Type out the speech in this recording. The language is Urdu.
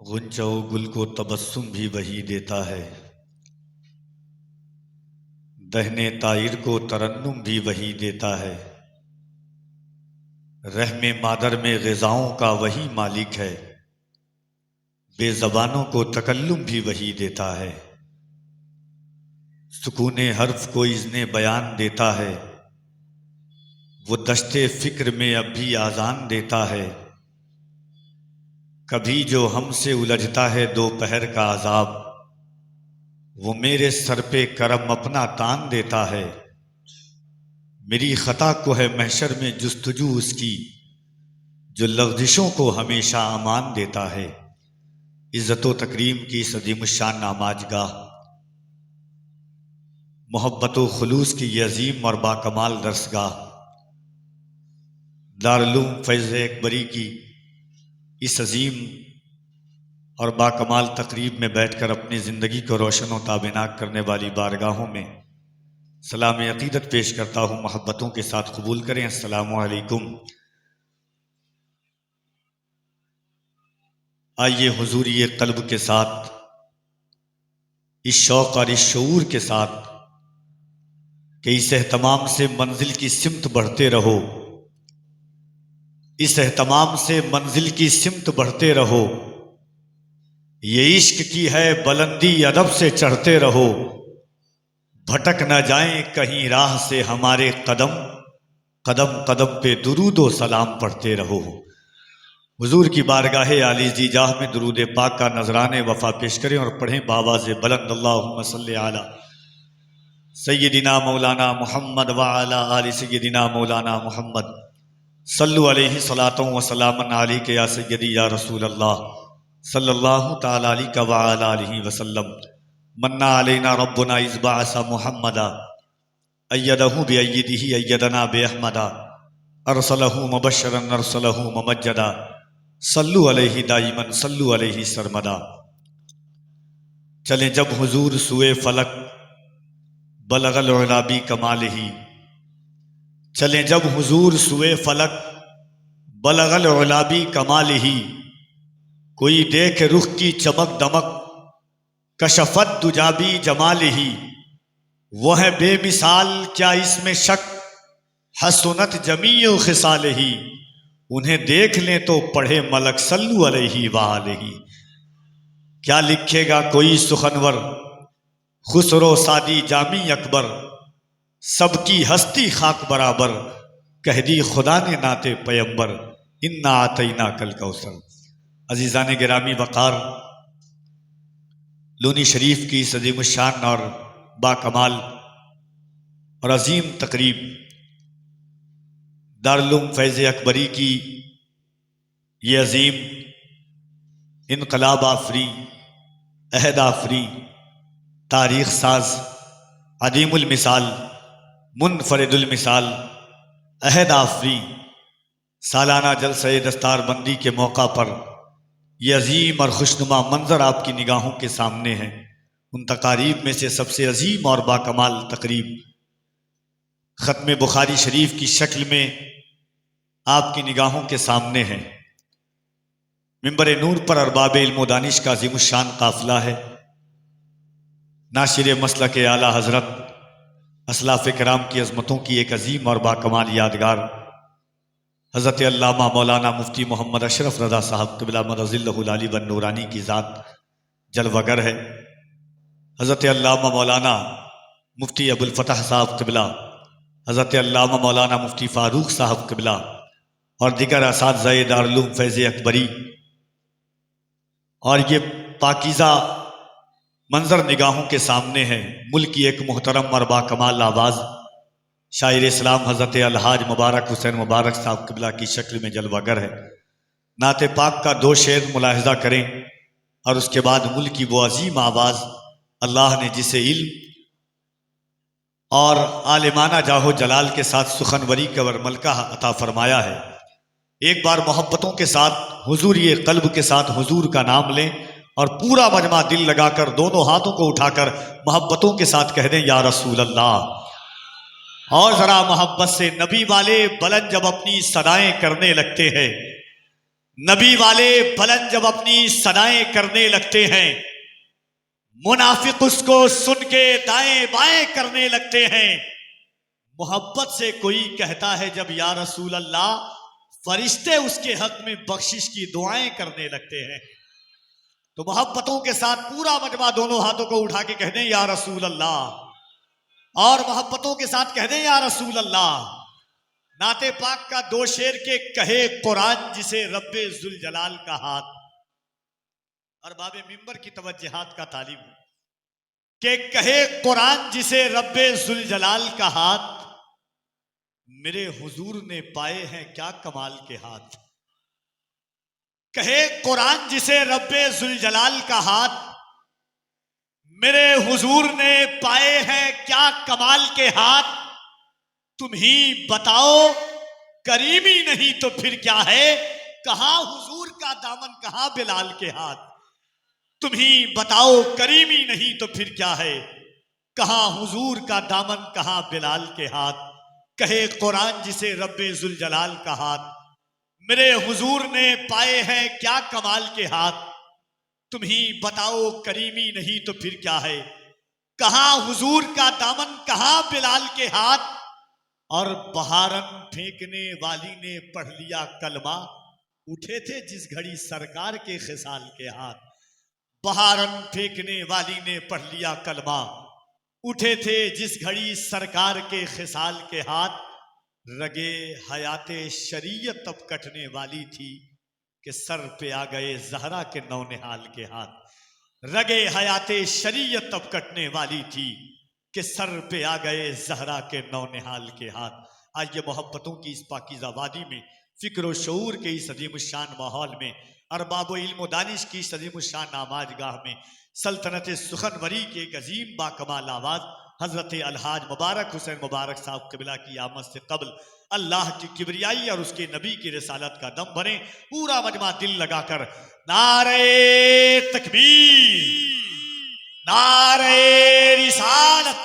غنچہ و گل کو تبسم بھی وہی دیتا ہے، دہنے طائر کو ترنم بھی وہی دیتا ہے، رحم مادر میں غذاؤں کا وہی مالک ہے، بے زبانوں کو تکلم بھی وہی دیتا ہے، سکون حرف کو اذن بیان دیتا ہے، وہ دشت فکر میں اب بھی آذان دیتا ہے، کبھی جو ہم سے الجھتا ہے دوپہر کا عذاب، وہ میرے سر پہ کرم اپنا تان دیتا ہے، میری خطا کو ہے محشر میں جستجو اس کی، جو لغزشوں کو ہمیشہ امان دیتا ہے۔ عزت و تکریم کی اس عظیم الشان ناماج گاہ، محبت و خلوص کی یہ عظیم اور باکمال درسگاہ، دارالعلوم فیض اکبری کی اس عظیم اور باکمال تقریب میں بیٹھ کر اپنی زندگی کو روشن و تابناک کرنے والی بارگاہوں میں سلام عقیدت پیش کرتا ہوں، محبتوں کے ساتھ قبول کریں۔ السلام علیکم۔ آئیے حضوری قلب کے ساتھ، اس شوق اور اس شعور کے ساتھ کہ اس اہتمام سے منزل کی سمت بڑھتے رہو، اس اہتمام سے منزل کی سمت بڑھتے رہو، یہ عشق کی ہے بلندی، ادب سے چڑھتے رہو، بھٹک نہ جائیں کہیں راہ سے ہمارے قدم، قدم قدم پہ درود و سلام پڑھتے رہو۔ حضور کی بارگاہ عالی ذی جاہ میں درود پاک کا نذران وفا پیش کریں اور پڑھیں بآواز بلند، اللہم صلی علی سیدنا مولانا محمد وعلی آل سیدنا مولانا محمد، صلو علیہ صلاۃ و سلام علیک یا سیدی یا رسول اللہ، صلی اللہ تعالی علیہ وعلی آلہ وسلم۔ منا علینا ربنا اذ بعث محمدا، ایدہ بایدہ ایدنا باحمدا، ارسلہ مبشرا ارسلہ ممجدا، صلو علیہ دائما صلو علیہ سرمدا۔ چلیں جب حضور سوئے فلک، بلغ العلا بکمالہ، چلیں جب حضور سوئے فلک، بلغ العلا بکمالہ، کوئی دیکھ رخ کی چمک دمک، کشفت دجا بجمالہ، وہ ہے بے مثال کیا اس میں شک، حسنت جمیع خصالہ، انہیں دیکھ لیں تو پڑھے ملک صلو علیہ وآلہ۔ کیا لکھے گا کوئی سخنور، خسرو سادی جامی اکبر، سب کی ہستی خاک برابر، کہہ دی خدا نے نعت پیمبر، انا اعطیناک الکوثر۔ عزیزان گرامی وقار، لونی شریف کی اس عظیم الشان اور باکمال اور عظیم تقریب، دارالعلوم فیض اکبری کی یہ عظیم انقلاب آفری، عہد آفری، تاریخ ساز، عدیم المثال، منفرد المثال، عہد آفری سالانہ جلسہ دستار بندی کے موقع پر یہ عظیم اور خوشنما منظر آپ کی نگاہوں کے سامنے ہے۔ ان تقاریب میں سے سب سے عظیم اور باکمال تقریب ختم بخاری شریف کی شکل میں آپ کی نگاہوں کے سامنے ہے۔ منبر نور پر ارباب علم و دانش کا عظیم الشان قافلہ ہے، ناشر مسلک اعلیٰ حضرت اسلاف کرام کی عظمتوں کی ایک عظیم اور باکمال یادگار، حضرت علامہ مولانا مفتی محمد اشرف رضا صاحب قبلہ مدظ اللہ العلی والنورانی کی ذات جلوہ گر ہے۔ حضرت علامہ مولانا مفتی ابو الفتح صاحب قبلہ، حضرت علامہ مولانا مفتی فاروق صاحب قبلہ اور دیگر اساتذہ دارالعلوم فیض اکبری، اور یہ پاکیزہ منظر نگاہوں کے سامنے ہے۔ ملک کی ایک محترم اور باکمال آواز شاعر اسلام حضرت الحاج مبارک حسین مبارک صاحب قبلہ کی شکل میں جلوہ گر ہے۔ نعت پاک کا دو شعر ملاحظہ کریں اور اس کے بعد ملک کی وہ عظیم آواز، اللہ نے جسے علم اور عالمانہ جاہ و جلال کے ساتھ سخنوری کا ورملکہ عطا فرمایا ہے، ایک بار محبتوں کے ساتھ حضوری قلب کے ساتھ حضور کا نام لیں اور پورا مجمع دل لگا کر دونوں ہاتھوں کو اٹھا کر محبتوں کے ساتھ کہہ دیں یا رسول اللہ، اور ذرا محبت سے نبی والے بلند جب اپنی صدائیں کرنے لگتے ہیں، نبی والے بلند جب اپنی ثنائیں کرنے لگتے ہیں، منافق اس کو سن کے دائیں بائیں کرنے لگتے ہیں۔ محبت سے کوئی کہتا ہے جب یا رسول اللہ، فرشتے اس کے حق میں بخشش کی دعائیں کرنے لگتے ہیں، تو محبتوں کے ساتھ پورا مجمع دونوں ہاتھوں کو اٹھا کے کہہ دیں یا رسول اللہ، اور محبتوں کے ساتھ کہہ دیں یا رسول اللہ۔ نعت پاک کا دو شعر کے کہے قرآن جسے رب ذوالجلال کا ہاتھ، اور باب منبر کی توجہات کا تعلیم کہ کہے قرآن جسے رب ذوالجلال کا ہاتھ، میرے حضور نے پائے ہیں کیا کمال کے ہاتھ۔ کہے قرآن جسے رب ذوالجلال کا ہاتھ، میرے حضور نے پائے ہیں کیا کمال کے ہاتھ۔ تم ہی بتاؤ کریمی نہیں تو پھر کیا ہے، کہاں حضور کا دامن کہاں بلال کے ہاتھ۔ تم ہی بتاؤ کریمی نہیں تو پھر کیا ہے، کہاں حضور کا دامن کہاں بلال کے ہاتھ۔ کہے قرآن جسے رب ذوالجلال کا ہاتھ، میرے حضور نے پائے ہیں کیا کمال کے ہاتھ۔ تم ہی بتاؤ کریمی نہیں تو پھر کیا ہے، کہاں حضور کا دامن کہاں بلال کے ہاتھ۔ اور بہارن پھینکنے والی نے پڑھ لیا کلمہ، اٹھے تھے جس گھڑی سرکار کے خصال کے ہاتھ۔ بہارن پھینکنے والی نے پڑھ لیا کلمہ، اٹھے تھے جس گھڑی سرکار کے خصال کے ہاتھ۔ رگے حیات شریعت تب کٹنے والی تھی کہ سر پہ آ گئے زہرا کے نونہال کے ہاتھ۔ رگے حیات شریعت تب کٹنے والی تھی کہ سر پہ آ گئے زہرا کے نونہال کے ہاتھ۔ آئیے محبتوں کی اس پاکیزہ وادی میں، فکر و شعور کے اس عظیم الشان ماحول میں، ارباب و علم و دانش کی اس عظیم الشان آماج گاہ میں، سلطنت سخنوری کے ایک عظیم باکمال آواز حضرت الحاج مبارک حسین مبارک صاحب قبلہ کی آمد سے قبل اللہ کی کبریائی اور اس کے نبی کی رسالت کا دم بھریں۔ پورا مجمع دل لگا کر نعرہ تکبیر، نعرہ رسالت،